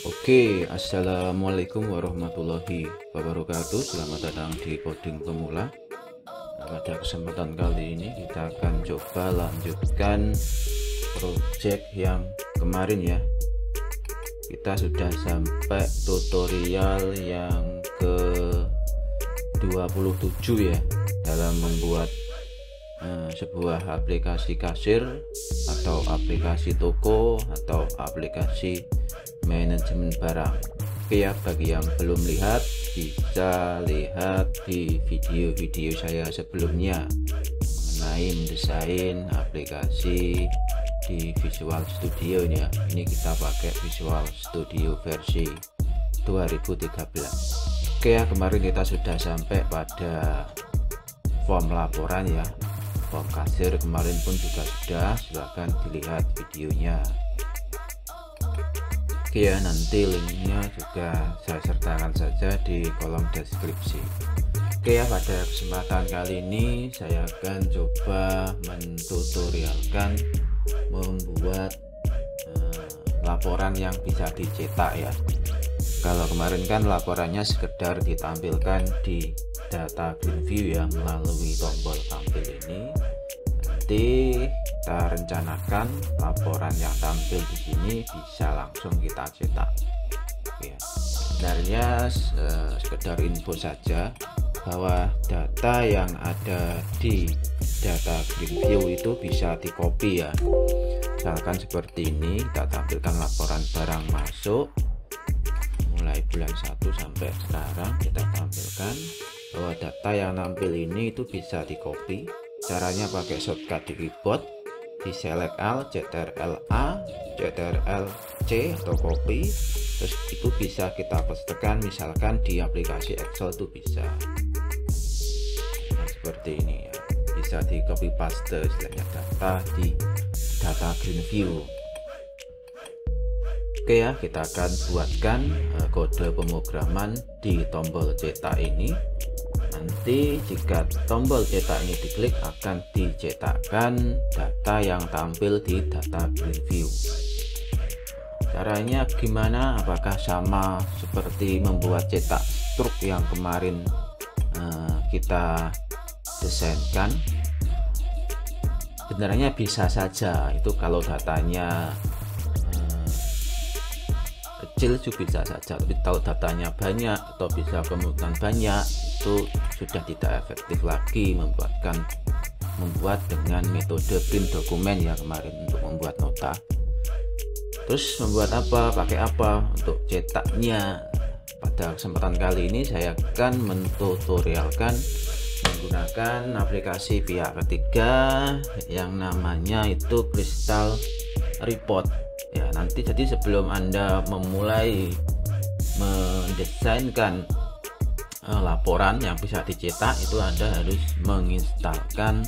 Assalamualaikum warahmatullahi wabarakatuh. Selamat datang di Coding Pemula. Pada kesempatan kali ini kita akan coba lanjutkan project yang kemarin ya. Kita sudah sampai tutorial yang ke 27 ya, dalam membuat sebuah aplikasi kasir atau aplikasi toko atau aplikasi manajemen barang. Oke ya, bagi yang belum lihat bisa lihat di video-video saya sebelumnya mengenai mendesain aplikasi di Visual Studio ini ya. Ini kita pakai Visual Studio versi 2013. Oke ya, kemarin kita sudah sampai pada form laporan ya, form kasir kemarin pun juga sudah, silahkan dilihat videonya. Oke ya, nanti linknya juga saya sertakan saja di kolom deskripsi. Oke ya, pada kesempatan kali ini saya akan coba mentutorialkan membuat laporan yang bisa dicetak ya. Kalau kemarin kan laporannya sekedar ditampilkan di data GreenView ya, melalui tombol tampil ini. Nanti kita rencanakan laporan yang tampil di sini bisa langsung kita cetak ya. Sebenarnya sekedar info saja bahwa data yang ada di data GreenView itu bisa di copy ya. Misalkan seperti ini, kita tampilkan laporan barang masuk mulai bulan 1 sampai sekarang. Kita tampilkan bahwa data yang tampil ini itu bisa di copy. Caranya pakai shortcut di keyboard, di select Alt, Ctrl A, Ctrl C atau copy, terus itu bisa kita pastekan misalkan di aplikasi Excel itu bisa. Nah, seperti ini ya, bisa di copy paste istilahnya data di data GreenView. Oke ya, kita akan buatkan kode pemrograman di tombol cetak ini. Nanti jika tombol cetak ini diklik akan dicetakkan data yang tampil di data GreenView. Caranya gimana? Apakah sama seperti membuat cetak struk yang kemarin kita desainkan? Sebenarnya bisa saja, itu kalau datanya kecil juga bisa saja, tapi kalau datanya banyak atau bisa kemungkinan banyak, itu sudah tidak efektif lagi membuat dengan metode print dokumen ya kemarin untuk membuat nota. Terus membuat apa, pakai apa untuk cetaknya? Pada kesempatan kali ini saya akan mentutorialkan menggunakan aplikasi pihak ketiga yang namanya itu Crystal Report ya. Nanti jadi sebelum Anda memulai mendesainkan laporan yang bisa dicetak, itu Anda harus menginstalkan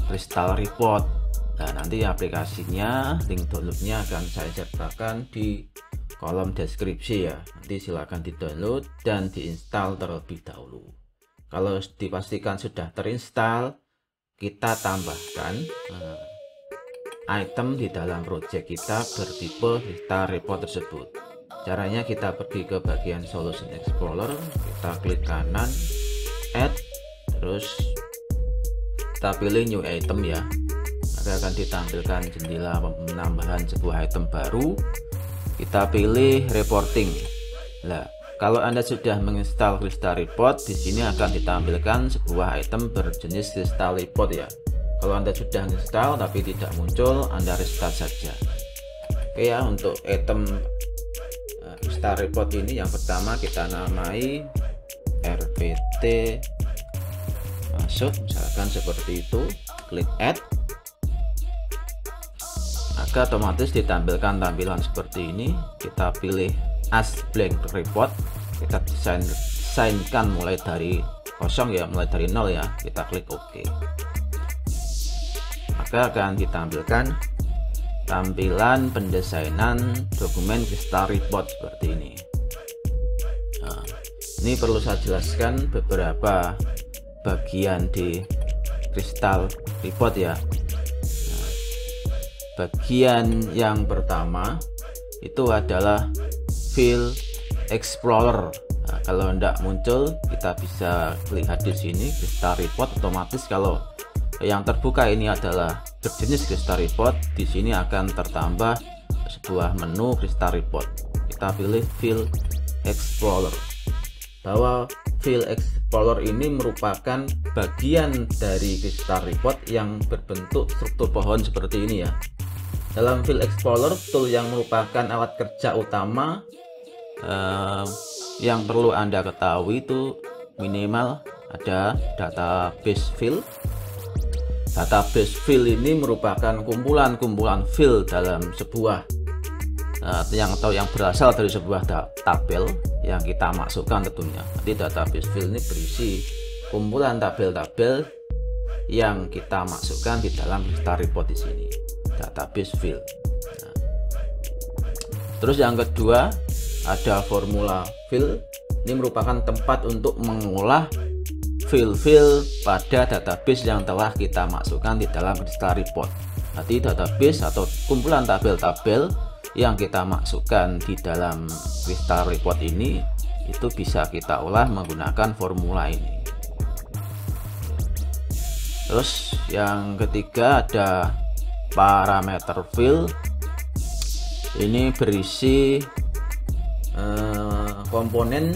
Crystal Report. Nah, nanti aplikasinya, link downloadnya akan saya sertakan di kolom deskripsi ya. Nanti silakan di-download dan diinstal terlebih dahulu. Kalau dipastikan sudah terinstall, kita tambahkan item di dalam project kita bertipe Crystal Report tersebut. Caranya kita pergi ke bagian Solution Explorer, kita klik kanan, Add, terus kita pilih New Item ya. Maka akan ditampilkan jendela penambahan sebuah item baru. Kita pilih Reporting. Nah, kalau Anda sudah menginstal Crystal Report, di sini akan ditampilkan sebuah item berjenis Crystal Report ya. Kalau Anda sudah install tapi tidak muncul, Anda restart saja. Oke ya, untuk item Crystal Report ini yang pertama kita namai RPT masuk, misalkan seperti itu, klik Add, maka otomatis ditampilkan tampilan seperti ini. Kita pilih As Blank Report, kita desainkan mulai dari kosong ya, mulai dari 0 ya, kita klik OK. Maka akan ditampilkan tampilan pendesainan dokumen Crystal Report seperti ini. Nah, ini perlu saya jelaskan beberapa bagian di Crystal Report ya. Nah, bagian yang pertama itu adalah File Explorer. Nah, kalau tidak muncul, kita bisa lihat di sini Crystal Report. Otomatis kalau yang terbuka ini adalah berjenis Crystal Report, di sini akan tertambah sebuah menu Crystal Report. Kita pilih File Explorer. Bahwa File Explorer ini merupakan bagian dari Crystal Report yang berbentuk struktur pohon seperti ini ya. Dalam File Explorer, tool yang merupakan alat kerja utama yang perlu Anda ketahui itu minimal ada database file. Database file ini merupakan kumpulan-kumpulan file dalam sebuah yang berasal dari sebuah tabel yang kita masukkan tentunya. Jadi database file ini berisi kumpulan tabel-tabel yang kita masukkan di dalam Crystal Report di sini. Database file. Nah, terus yang kedua ada formula file. Ini merupakan tempat untuk mengolah file-file pada database yang telah kita masukkan di dalam Crystal Report. Jadi database atau kumpulan tabel-tabel yang kita masukkan di dalam Crystal Report ini itu bisa kita olah menggunakan formula ini. Terus yang ketiga ada parameter file. Ini berisi komponen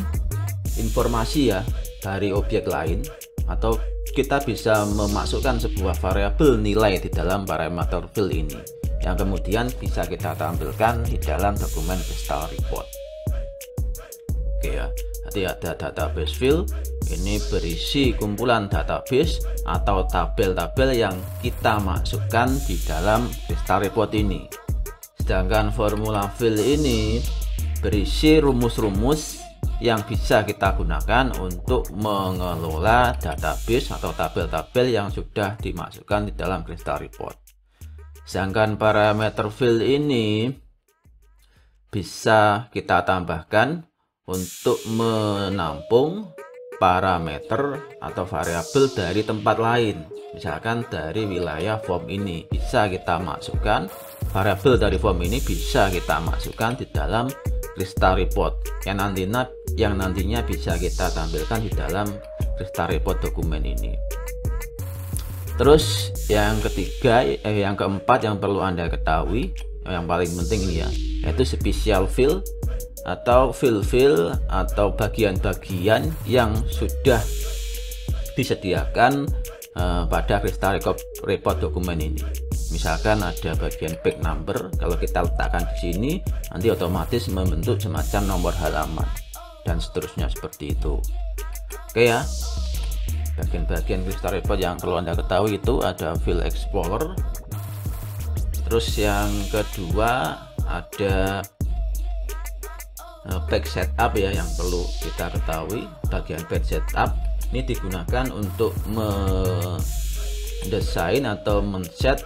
informasi ya dari objek lain, atau kita bisa memasukkan sebuah variabel nilai di dalam parameter file ini yang kemudian bisa kita tampilkan di dalam dokumen Crystal Report. Oke ya, jadi ada database file. Ini berisi kumpulan database atau tabel-tabel yang kita masukkan di dalam Crystal Report ini. Sedangkan formula file ini berisi rumus-rumus yang bisa kita gunakan untuk mengelola database atau tabel-tabel yang sudah dimasukkan di dalam Crystal Report. Sedangkan parameter file ini bisa kita tambahkan untuk menampung parameter atau variabel dari tempat lain. Misalkan dari wilayah form ini bisa kita masukkan variabel dari form ini, bisa kita masukkan di dalam Crystal Report yang nantinya bisa kita tampilkan di dalam Crystal Report dokumen ini. Terus yang keempat yang perlu Anda ketahui, yang paling penting ini ya, yaitu special file atau file-file atau bagian-bagian yang sudah disediakan pada Crystal Report dokumen ini. Misalkan ada bagian page number, kalau kita letakkan di sini nanti otomatis membentuk semacam nomor halaman dan seterusnya seperti itu. Oke ya, bagian-bagian Crystal Report yang perlu Anda ketahui itu ada File Explorer. Terus yang kedua ada page setup ya, yang perlu kita ketahui. Bagian page setup ini digunakan untuk mendesain atau men-set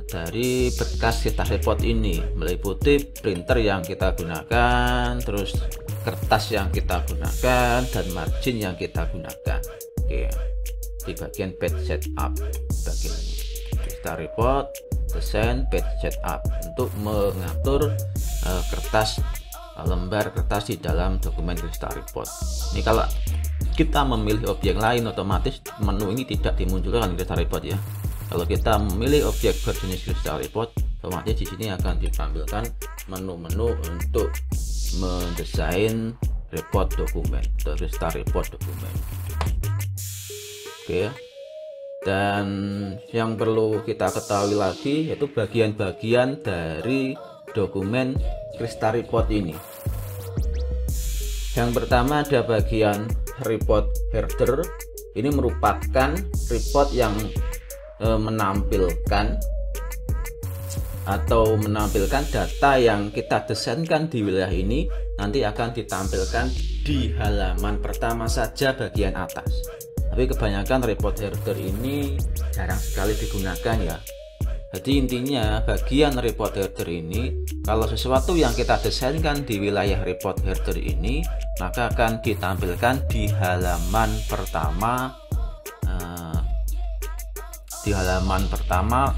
dari berkas Crystal Report ini, meliputi printer yang kita gunakan, terus kertas yang kita gunakan, dan margin yang kita gunakan. Oke, di bagian page setup, bagian Crystal Report desain page setup untuk mengatur kertas, lembar kertas di dalam dokumen Crystal Report. Ini kalau kita memilih objek lain, otomatis menu ini tidak dimunculkan di Crystal Report ya. Kalau kita memilih objek berjenis Crystal Report, otomatis di sini akan ditampilkan menu-menu untuk mendesain report dokumen atau Crystal Report dokumen. Oke ya. Dan yang perlu kita ketahui lagi yaitu bagian-bagian dari dokumen Crystal Report ini. Yang pertama ada bagian report header. Ini merupakan report yang menampilkan data yang kita desainkan di wilayah ini, nanti akan ditampilkan di halaman pertama saja bagian atas. Tapi kebanyakan report header ini jarang sekali digunakan ya. Jadi intinya bagian report header ini, kalau sesuatu yang kita desainkan di wilayah report header ini, maka akan ditampilkan di halaman pertama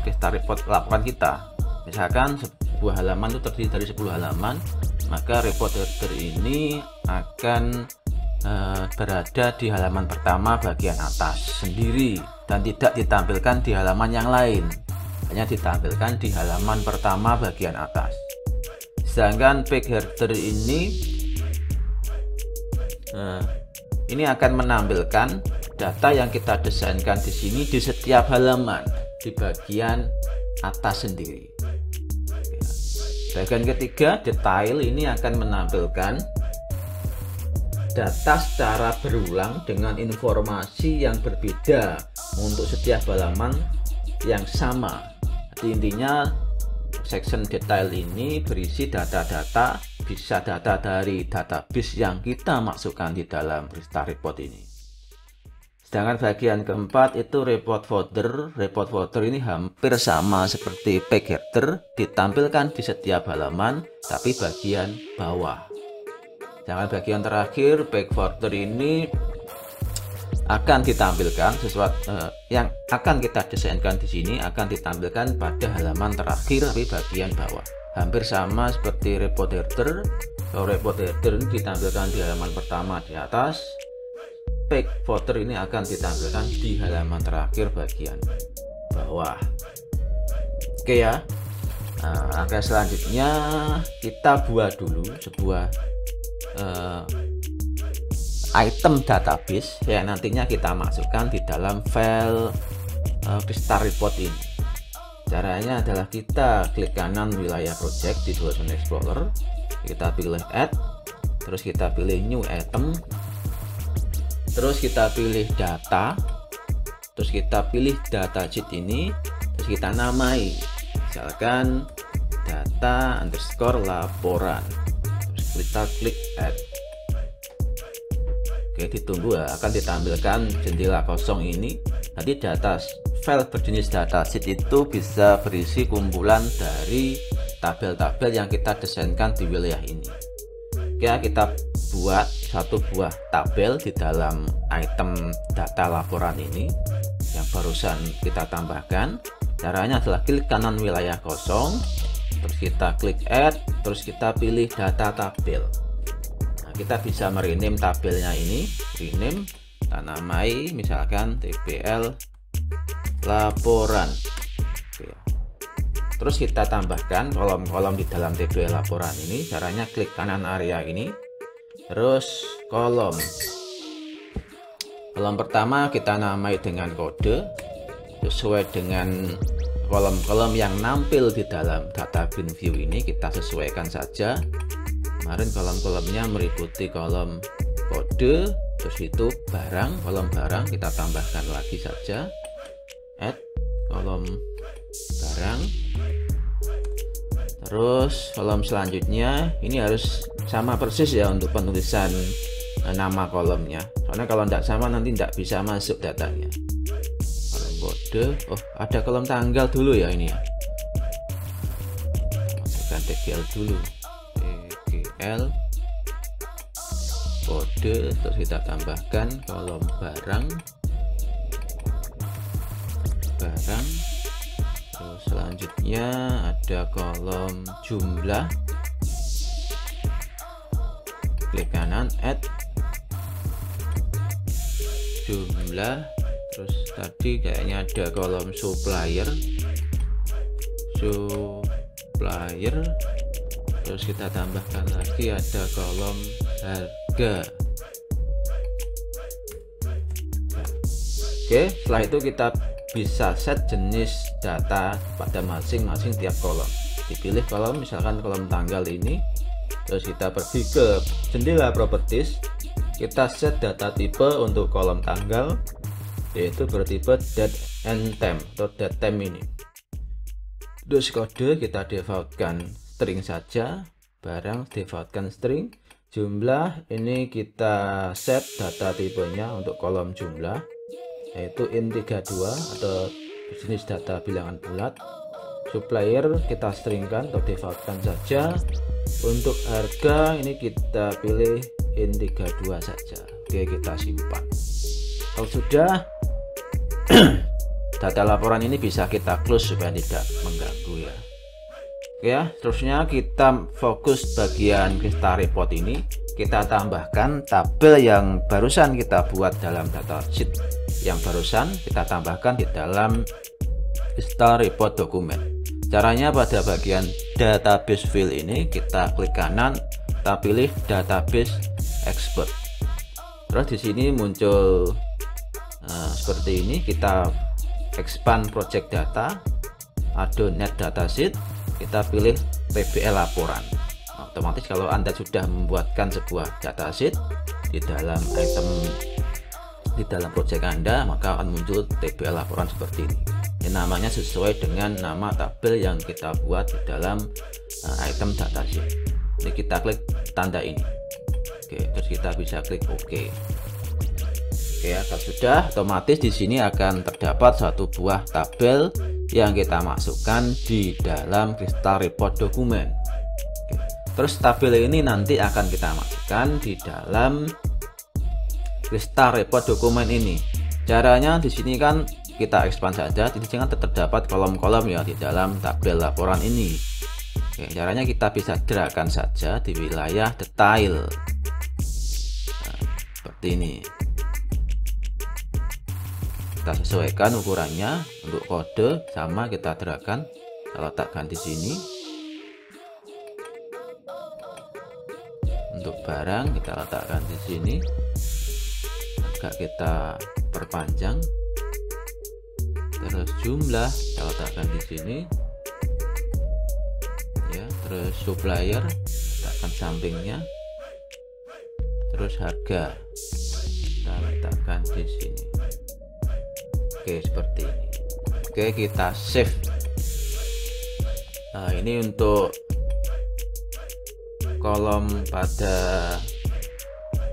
Crystal Report laporan kita. Misalkan sebuah halaman itu terdiri dari 10 halaman, maka report header ini akan berada di halaman pertama bagian atas sendiri dan tidak ditampilkan di halaman yang lain, hanya ditampilkan di halaman pertama bagian atas. Sedangkan page header ini akan menampilkan data yang kita desainkan di sini di setiap halaman di bagian atas sendiri. Bagian ketiga, detail, ini akan menampilkan data secara berulang dengan informasi yang berbeda untuk setiap halaman yang sama. Jadi intinya section detail ini berisi data-data, bisa data dari database yang kita masukkan di dalam Restart Report ini. Sedangkan bagian keempat itu report folder. Report folder ini hampir sama seperti page header, ditampilkan di setiap halaman tapi bagian bawah. Sedangkan bagian terakhir, page folder ini akan ditampilkan sesuatu yang akan kita desainkan di sini akan ditampilkan pada halaman terakhir tapi bagian bawah. Hampir sama seperti report header. Kalau report header ini ditampilkan di halaman pertama di atas, page folder ini akan ditampilkan di halaman terakhir bagian bawah. Oke ya. Langkah selanjutnya kita buat dulu sebuah item database yang nantinya kita masukkan di dalam file Restart Report ini. Caranya adalah kita klik kanan wilayah project di Horizon Explorer, kita pilih add, terus kita pilih new item, terus kita pilih data, terus kita pilih data sheet ini, terus kita namai misalkan data underscore laporan, terus kita klik add. Oke, ditunggu ya, akan ditampilkan jendela kosong ini. Nanti data file berjenis data sheet itu bisa berisi kumpulan dari tabel-tabel yang kita desainkan di wilayah ini. Oke, kita buat satu buah tabel di dalam item data laporan ini yang barusan kita tambahkan. Caranya adalah klik kanan wilayah kosong, terus kita klik add, terus kita pilih data tabel. Nah, kita bisa merename tabelnya ini, rename, kita namai misalkan TBL laporan. Oke. Terus kita tambahkan kolom-kolom di dalam TBL laporan ini. Caranya klik kanan area ini, terus kolom pertama kita namai dengan kode sesuai dengan kolom-kolom yang nampil di dalam data bin view ini. Kita sesuaikan saja. Kemarin kolom-kolomnya meliputi kolom kode, terus itu barang, kolom barang kita tambahkan lagi saja, add kolom barang. Terus kolom selanjutnya ini harus sama persis ya untuk penulisan nama kolomnya, soalnya kalau tidak sama nanti tidak bisa masuk datanya. Kolom kode, oh ada kolom tanggal dulu ya ini ya, masukkan TGL dulu, TGL kode, terus kita tambahkan kolom barang, terus selanjutnya ada kolom jumlah, klik kanan add jumlah, terus tadi kayaknya ada kolom supplier, terus kita tambahkan lagi ada kolom harga. Oke, setelah itu kita bisa set jenis data pada masing-masing tiap kolom. Dipilih kolom, misalkan kolom tanggal ini, terus kita pergi ke jendela properties, kita set data tipe untuk kolom tanggal yaitu bertipe date and time atau date time ini. Terus kode kita defaultkan string saja, barang defaultkan string, jumlah ini kita set data tipenya untuk kolom jumlah yaitu int32 atau jenis data bilangan bulat. Supplier kita stringkan atau defaultkan saja. Untuk harga ini kita pilih int32 saja. Oke, kita simpan. Kalau sudah, data laporan ini bisa kita close supaya tidak mengganggu ya. Oke ya, terusnya kita fokus bagian Crystal Report ini. Kita tambahkan tabel yang barusan kita buat dalam datasheet yang barusan kita tambahkan di dalam Crystal Report dokumen. Caranya pada bagian database field ini kita klik kanan, kita pilih database export. Terus di sini muncul seperti ini, kita expand project data, add net datasheet, kita pilih TBL laporan. Otomatis kalau Anda sudah membuatkan sebuah datasheet di dalam item di dalam project Anda, maka akan muncul TBL laporan seperti ini. Ini namanya sesuai dengan nama tabel yang kita buat di dalam item datasheet. Ini kita klik tanda ini. Oke, terus kita bisa klik OK. Oke ya, kalau sudah, otomatis di sini akan terdapat satu buah tabel yang kita masukkan di dalam Crystal Report dokumen. Oke. Terus tabel ini nanti akan kita masukkan di dalam Crystal Report dokumen ini. Caranya di sini kan kita expand saja, di sini kan terdapat kolom-kolom ya di dalam tabel laporan ini. Oke, caranya kita bisa drag-kan saja di wilayah detail. Nah, seperti ini. Kita sesuaikan ukurannya untuk kode, sama kita drag-kan, kita letakkan di sini. Untuk barang kita letakkan di sini, agak kita perpanjang. Terus jumlah kita letakkan di sini ya. Terus supplier letakkan sampingnya. Terus harga kita letakkan di sini. Oke, seperti ini. Oke, kita save. Nah, ini untuk kolom pada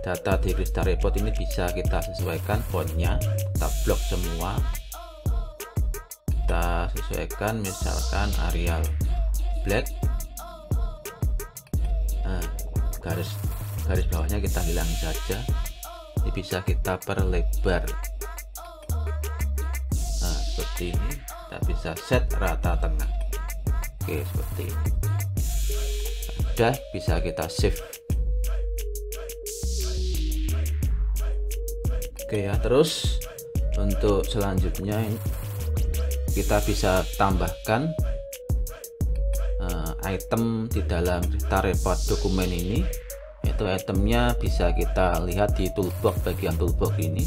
data di Crystal Report ini bisa kita sesuaikan fontnya, kita blok semua, kita sesuaikan misalkan Arial black. Nah, garis bawahnya kita hilang saja. Ini bisa kita perlebar. Nah, seperti ini. Kita bisa set rata tengah. Oke, seperti ini. Sudah, bisa kita save. Oke ya, terus untuk selanjutnya kita bisa tambahkan item di dalam Crystal Report dokumen ini. Itu itemnya bisa kita lihat di toolbox, bagian toolbox ini.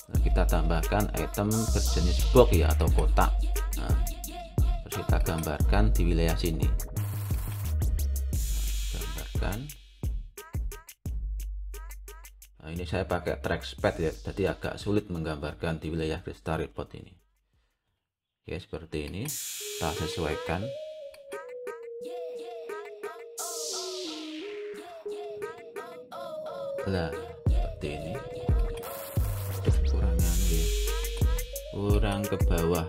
Nah, kita tambahkan item berjenis box ya, atau kotak. Nah, terus kita gambarkan di wilayah sini. Gambarkan. Nah, ini saya pakai trackpad ya, jadi agak sulit menggambarkan di wilayah Crystal Report ini. Oke, seperti ini. Kita sesuaikan. Nah, seperti ini. Kurangnya nih, kurang ke bawah.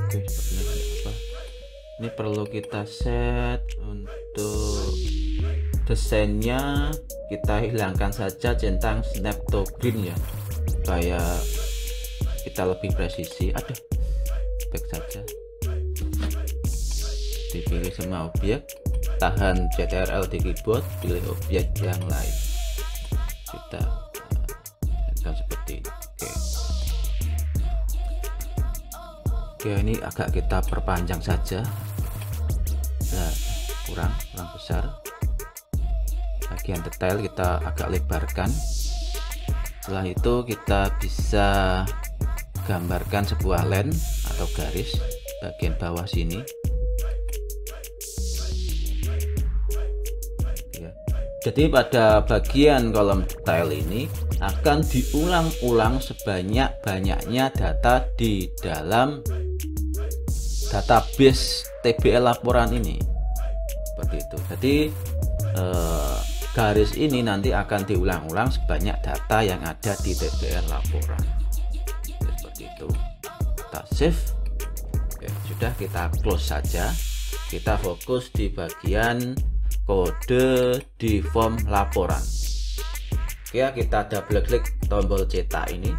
Oke, seperti apa? Ini perlu kita set untuk desainnya. Kita hilangkan saja centang snap to green ya, supaya kita lebih presisi. Aduh, back saja. Dipilih semua objek, tahan Ctrl di keyboard, pilih objek yang lain. Kita tekan seperti ini. Oke, ini agak kita perpanjang saja. Nah, kurang besar. Bagian detail kita agak lebarkan. Setelah itu kita bisa gambarkan sebuah line atau garis bagian bawah sini. Jadi pada bagian kolom detail ini akan diulang-ulang sebanyak-banyaknya data di dalam database TBL laporan ini. Seperti itu. Jadi garis ini nanti akan diulang-ulang sebanyak data yang ada di TBL laporan. Seperti itu. Kita save. Oke, sudah, kita close saja. Kita fokus di bagian kode di form laporan. Oke, kita double klik tombol cetak ini,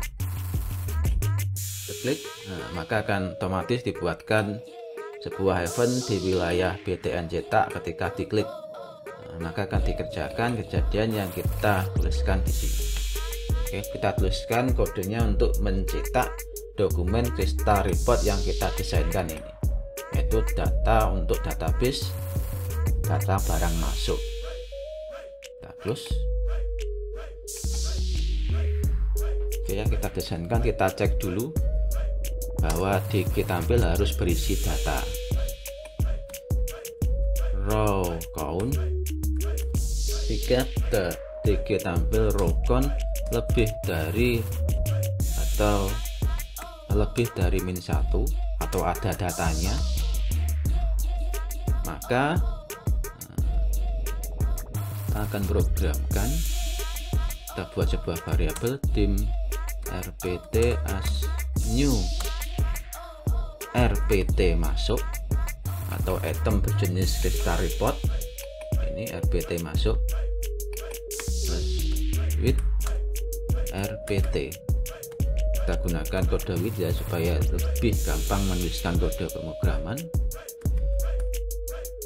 klik, maka akan otomatis dibuatkan sebuah event di wilayah BTN cetak. Ketika diklik, maka akan dikerjakan kejadian yang kita tuliskan di sini. Oke, kita tuliskan kodenya untuk mencetak dokumen Crystal Report yang kita desainkan ini, yaitu data untuk database data barang masuk. Kita close. Oke, yang kita desainkan, kita cek dulu bahwa DG tampil harus berisi data row count. Jika DG tampil row count lebih dari atau lebih dari -1 atau ada datanya, maka kita akan programkan, kita buat sebuah variabel dim rpt as new rpt masuk atau item berjenis Crystal Report. Ini rpt masuk plus with rpt. Kita gunakan kode with ya, supaya lebih gampang menuliskan kode pemrograman.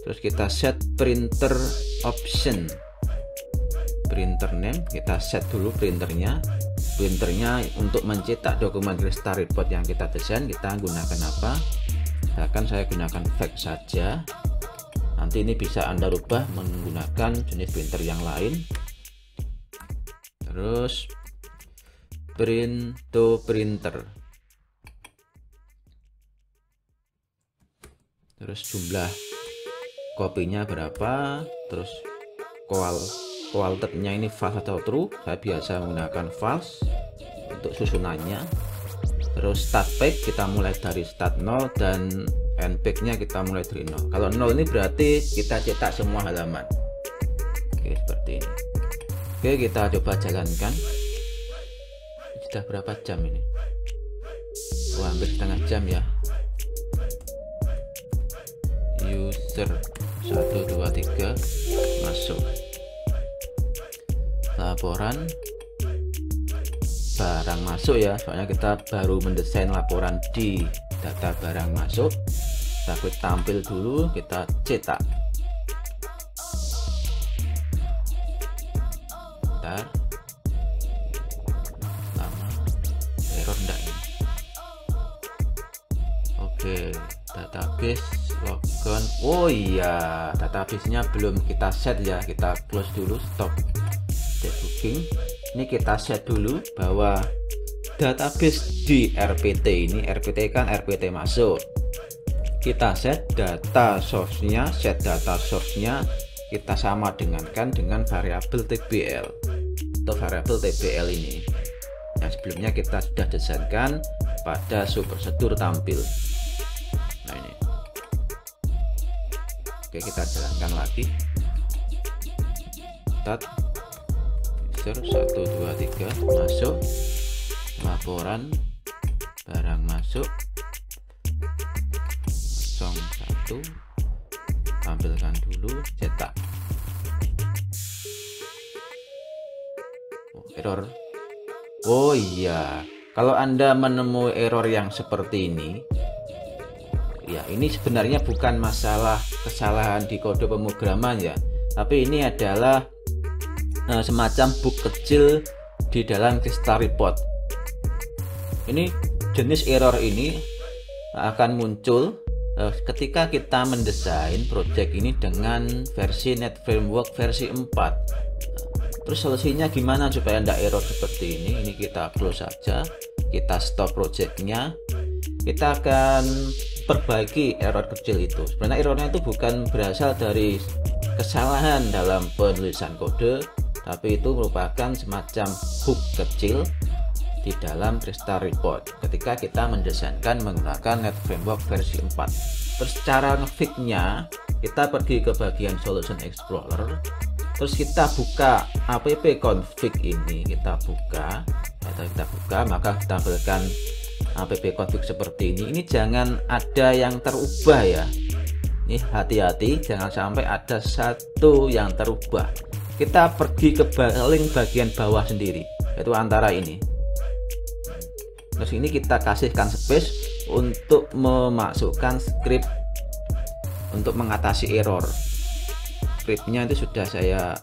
Terus kita set printer option, printer name, kita set dulu printernya untuk mencetak dokumen Crystal Report yang kita desain. Kita gunakan apa? Misalkan saya gunakan fax saja, nanti ini bisa Anda rubah menggunakan jenis printer yang lain. Terus print to printer, terus jumlah kopinya berapa, terus quality-nya ini false atau true. Saya biasa menggunakan false untuk susunannya. Terus start page kita mulai dari start 0 dan end page-nya kita mulai dari 0. Kalau 0 ini berarti kita cetak semua halaman. Oke, seperti ini. Oke, kita coba jalankan. Sudah berapa jam ini? Oh, hampir setengah jam ya. User 1 2 3 masuk. Laporan barang masuk ya, soalnya kita baru mendesain laporan di data barang masuk. Kita klik tampil dulu, kita cetak. Bentar, lama, error enggak ini? Oke, database logon. Oh iya, database-nya belum kita set ya, kita close dulu, stop debugging. Ini kita set dulu bahwa database di RPT ini, RPT kan RPT masuk, kita set data source-nya, kita sama dengan variabel TBL atau variabel TBL ini yang sebelumnya kita sudah desainkan pada subprosedur tampil. Nah ini, oke, kita jalankan lagi. Start user 1 2 3 masuk, laporan barang masuk 01, tampilkan dulu, cetak. Error. Oh iya, kalau Anda menemui error yang seperti ini ya, ini sebenarnya bukan masalah kesalahan di kode pemrograman ya, tapi ini adalah semacam bug kecil di dalam Crystal Report. Ini jenis error ini akan muncul ketika kita mendesain project ini dengan versi Net Framework versi 4. Terus solusinya gimana supaya tidak error seperti ini? Ini kita close saja, kita stop projectnya. Kita akan perbaiki error kecil itu. Sebenarnya errornya itu bukan berasal dari kesalahan dalam penulisan kode, tapi itu merupakan semacam bug kecil di dalam Crystal Report ketika kita mendesainkan menggunakan Net Framework versi 4. Terus cara ngefix-nya, kita pergi ke bagian Solution Explorer, terus kita buka app config ini, kita buka, maka kita tampilkan app config seperti ini. Ini jangan ada yang terubah ya, ini hati-hati jangan sampai ada satu yang terubah. kita pergi ke paling bagian bawah sendiri, yaitu antara ini. Terus ini kita kasihkan space untuk memasukkan script untuk mengatasi error. Scriptnya itu sudah saya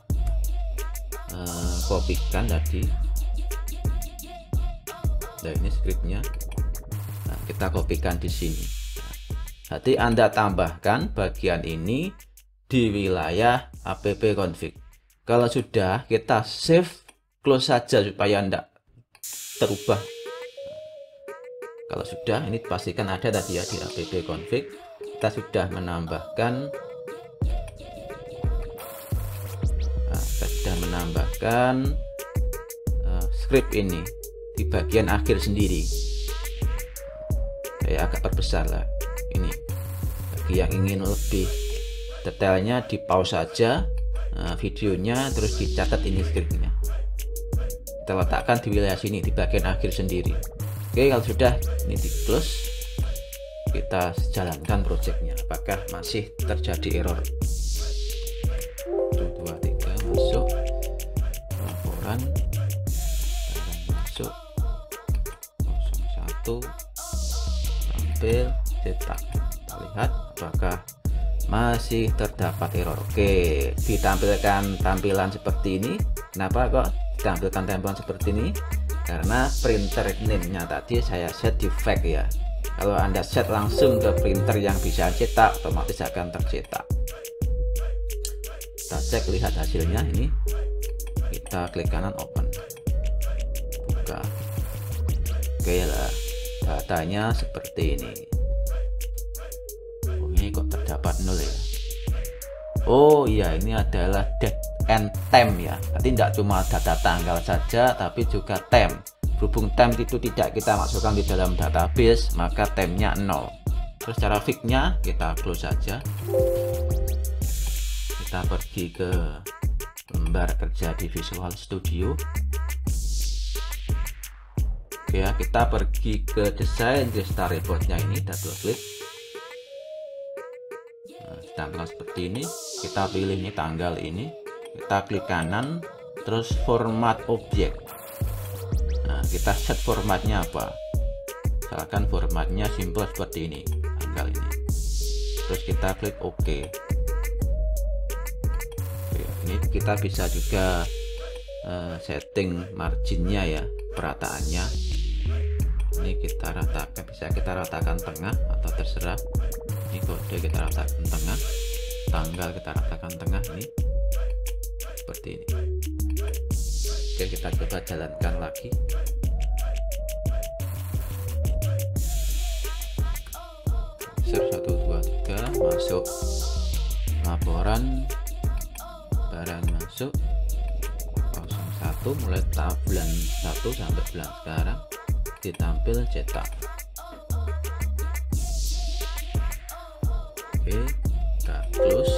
kopikan tadi. Nah, ini scriptnya. Nah, kita kopikan di sini. Nanti Anda tambahkan bagian ini di wilayah app config. Kalau sudah, kita save, close saja supaya tidak terubah. Kalau sudah, ini pastikan ada tadi ya di app config. Kita sudah menambahkan script ini di bagian akhir sendiri. Saya agak perbesar lah ini. Bagi yang ingin lebih detailnya, di pause saja videonya, terus dicatat ini scriptnya. Kita letakkan di wilayah sini di bagian akhir sendiri. Oke, kalau sudah ini di close, kita jalankan projectnya. Apakah masih terjadi error? 1, 2, 3 masuk laporan, masuk 01 tampil cetak. Kita lihat apakah masih terdapat error. Oke, ditampilkan tampilan seperti ini. Kenapa kok ditampilkan tampilan seperti ini? Karena printer name-nya tadi saya set di fake ya. Kalau Anda set langsung ke printer yang bisa cetak, otomatis akan tercetak. Kita cek, lihat hasilnya ini. Kita klik kanan open, buka. Oke lah, datanya seperti ini. Oh, ini kok terdapat 0 ya. Oh iya, ini adalah date and time ya. Berarti tidak cuma data tanggal saja, tapi juga time. Berhubung time itu tidak kita masukkan di dalam database, maka time-nya 0. Terus cara fix-nya kita close saja. Kita pergi ke lembar kerja di Visual Studio. Oke ya, kita pergi ke desain gestar reportnya ini, double klik. Nah, tampilan seperti ini. Kita pilih ini tanggal ini, kita klik kanan, terus format objek. Nah, kita set formatnya apa? Misalkan formatnya simple seperti ini, tanggal ini. Terus kita klik OK. Oke, ini kita bisa juga setting marginnya ya, perataannya. Ini kita ratakan, bisa kita ratakan tengah atau terserah. Ini kode kita ratakan tengah, tanggal kita ratakan tengah, ini seperti ini. Oke, kita coba jalankan lagi. Ser 1, 2, 3 masuk laporan barang masuk 01, mulai bulan 1 sampai bulan sekarang, ditampil cetak. Oke, kita close.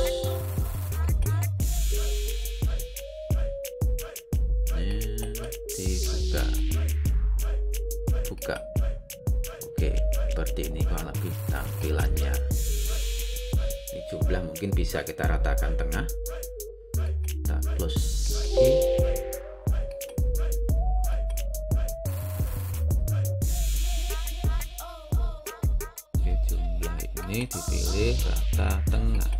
Buka. Oke, seperti ini kurang lebih tampilannya. Ini jumlah mungkin bisa kita ratakan tengah. Kita close lagi. Oke, jumlah ini dipilih rata tengah.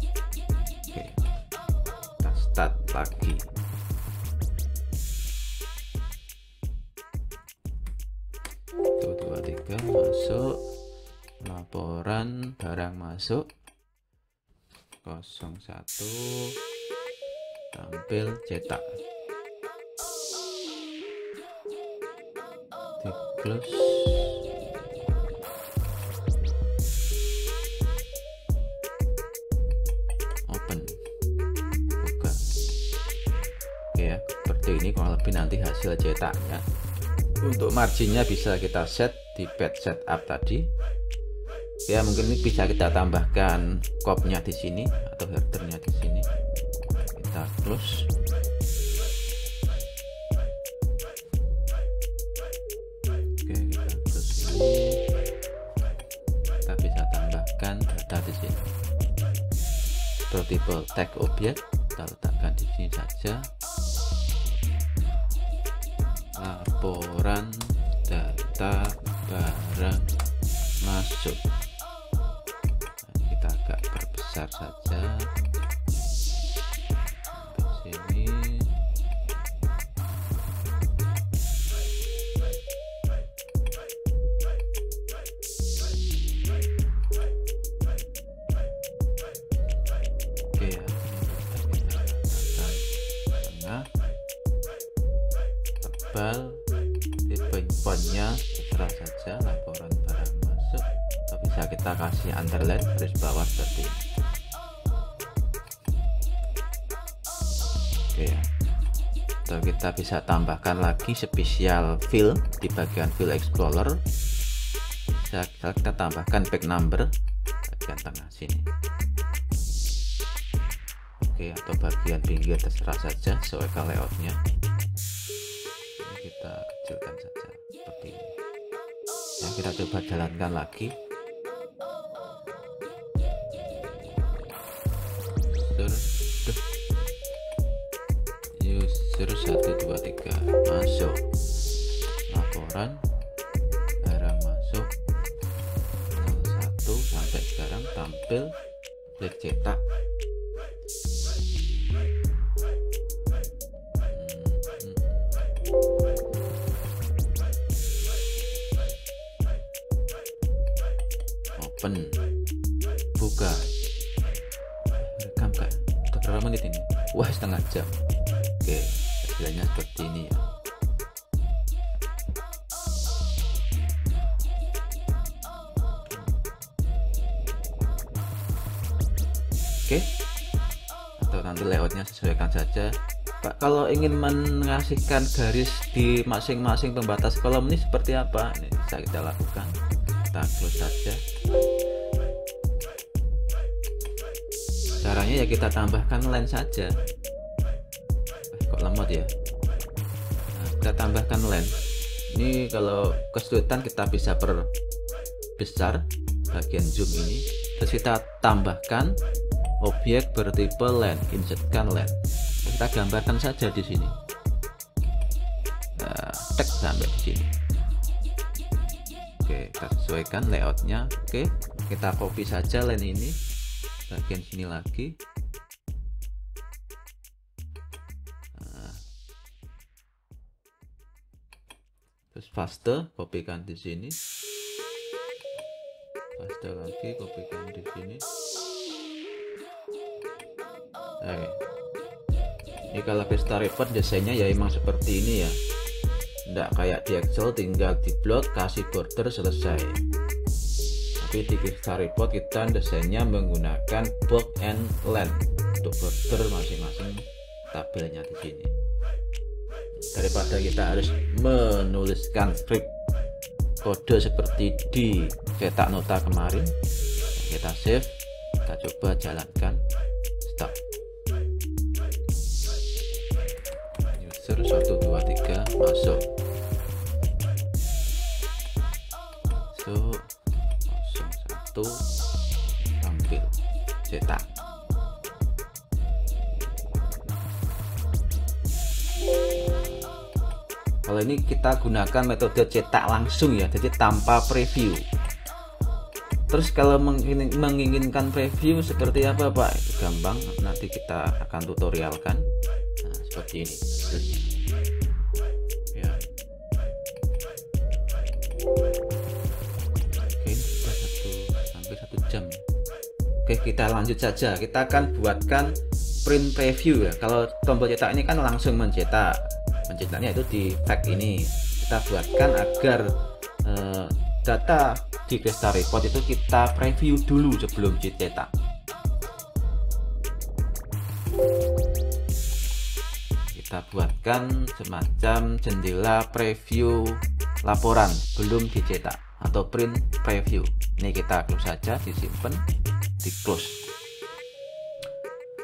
Oke, kita start lagi. Masuk laporan barang masuk 01, tampil cetak, di close. Open, buka. Oke ya, seperti ini kurang lebih nanti hasil cetaknya. Untuk marginnya bisa kita set di page setup tadi ya, mungkin ini bisa kita tambahkan copnya di sini atau headernya di sini. Kita close. Oke, kita close ini. Kita bisa tambahkan data di sini. Tipe tag objek kita letakkan di sini saja. laporan data barang masuk. Kita agak perbesar saja sampai sini. Oke ya, tengah tebal, tipe fontnya terserah saja, laporan barang masuk, atau bisa kita kasih underline garis bawah seperti ini. Oke ya, atau kita bisa tambahkan lagi spesial fill di bagian fill explorer. Bisa kita tambahkan back number bagian tengah sini. Oke, atau bagian pinggir terserah saja sesuaikan layoutnya. Ini kita kecilkan saja seperti ini. Ya, kita coba jalankan lagi. User 123 masuk, laporan barang masuk 01 sampai sekarang tampil, klik cetak. Open, buka, rekam kak. Udah berapa menit ini? Wah, setengah jam. Oke, hasilnya seperti ini ya. Oke, atau nanti layoutnya sesuaikan saja Pak. Kalau ingin mengasihkan garis di masing-masing pembatas kolom ini seperti apa? Ini bisa kita lakukan. Kita close saja. Caranya ya kita tambahkan line saja. Kok lemot ya? Nah, kita tambahkan line. Ini kalau kesulitan kita bisa perbesar bagian zoom ini. Terus kita tambahkan objek bertipe line, insertkan line. Kita gambarkan saja di sini. Nah, teks sampai di sini. Oke, kita sesuaikan layoutnya. Oke, kita copy saja line ini bagian sini lagi. Nah, terus paste, kopikan di sini. Paste lagi, kopikan di sini. Oke. Ini kalau Vista Report desainnya ya emang seperti ini ya. Nggak kayak di Excel tinggal diblok, kasih border, selesai. Tapi di Vista Report kita desainnya menggunakan box and line untuk border masing-masing tabelnya di sini. Daripada kita harus menuliskan script kode seperti di cetak nota kemarin, kita save, kita coba jalankan, stop. User 123 masuk. So 01 tampil, cetak. Kalau ini kita gunakan metode cetak langsung ya, jadi tanpa preview. Terus kalau menginginkan preview seperti apa Pak? Itu gampang, nanti kita akan tutorialkan. Nah, seperti ini. Terus, ya. Oke, sudah hampir 1 jam. Oke, kita lanjut saja. Kita akan buatkan print preview ya. Kalau tombol cetak ini kan langsung mencetak. Mencetaknya itu di tag ini. Kita buatkan agar data di Vista Report itu kita preview dulu sebelum dicetak. Kita buatkan semacam jendela preview laporan belum dicetak atau print preview. Ini kita close saja, disimpan, di close.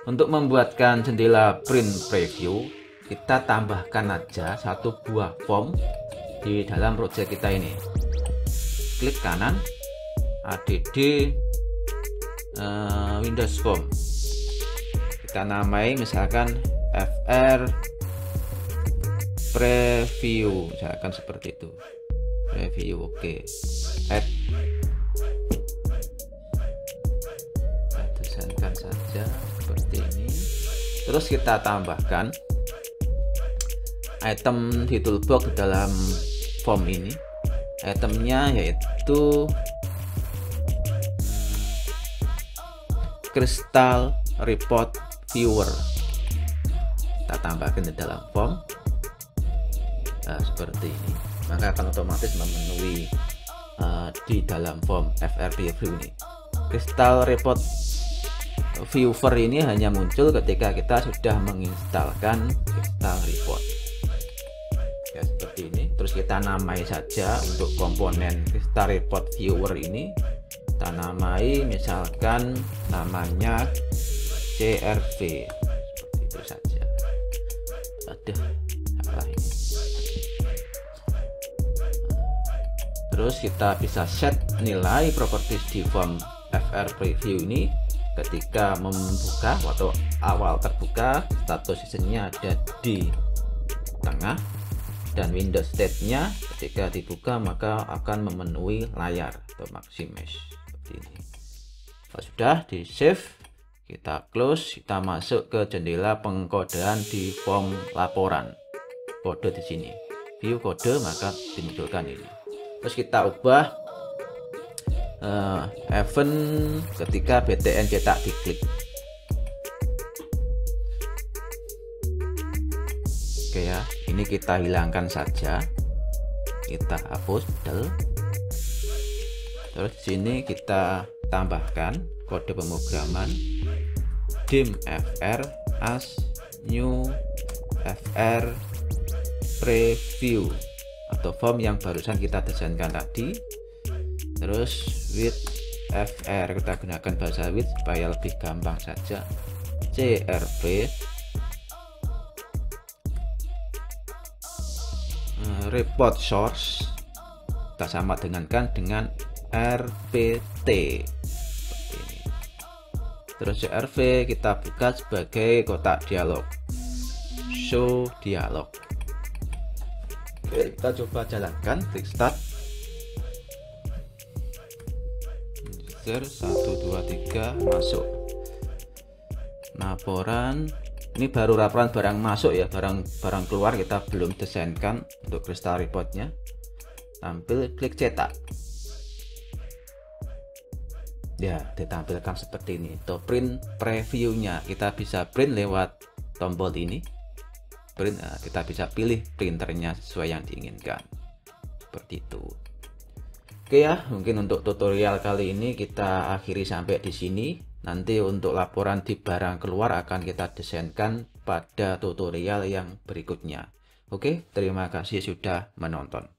Untuk membuatkan jendela print preview, kita tambahkan aja satu buah form di dalam project kita ini. Klik kanan, add Windows Form. Kita namai misalkan FR preview, misalkan seperti itu. Preview, oke. Add. Kita desainkan saja seperti ini. Terus kita tambahkan item di toolbox dalam form ini. Itemnya yaitu Crystal Report Viewer. Kita tambahkan di dalam form. Nah, seperti ini, maka akan otomatis memenuhi di dalam form FR Preview ini. Crystal Report Viewer ini hanya muncul ketika kita sudah menginstalkan Crystal Report. Ya, seperti ini. Terus kita namai saja untuk komponen Crystal Report Viewer ini. Kita namai, misalkan namanya CRV, seperti itu saja. Aduh, salah ini. Terus kita bisa set nilai properties di form FR Preview ini. Ketika membuka atau awal terbuka, status seasonnya ada di tengah, dan Windows state-nya ketika dibuka maka akan memenuhi layar atau maximize seperti ini. Kalau sudah di save, kita close, kita masuk ke jendela pengkodean di form laporan. Kode di sini, view kode, maka dimunculkan ini. Terus kita ubah event ketika BTN cetak diklik. Oke ya, ini kita hilangkan saja, kita hapus del. Terus di sini kita tambahkan kode pemrograman dim fr as new fr preview atau form yang barusan kita desainkan tadi. Terus with fr, kita gunakan bahasa with supaya lebih gampang saja. CRV report source kita sama dengan RPT seperti ini. Terus CRV kita buka sebagai kotak dialog, show dialog. Oke, kita coba jalankan, klik start. 1 2 3 masuk. Laporan ini baru laporan barang masuk ya, barang keluar kita belum desainkan untuk Crystal Reportnya. Tampil, klik cetak. Ya, ditampilkan seperti ini. Itu print previewnya, kita bisa print lewat tombol ini. Print, kita bisa pilih printernya sesuai yang diinginkan. Seperti itu. Oke ya, mungkin untuk tutorial kali ini kita akhiri sampai di sini. Nanti untuk laporan di barang keluar akan kita desainkan pada tutorial yang berikutnya. Oke, terima kasih sudah menonton.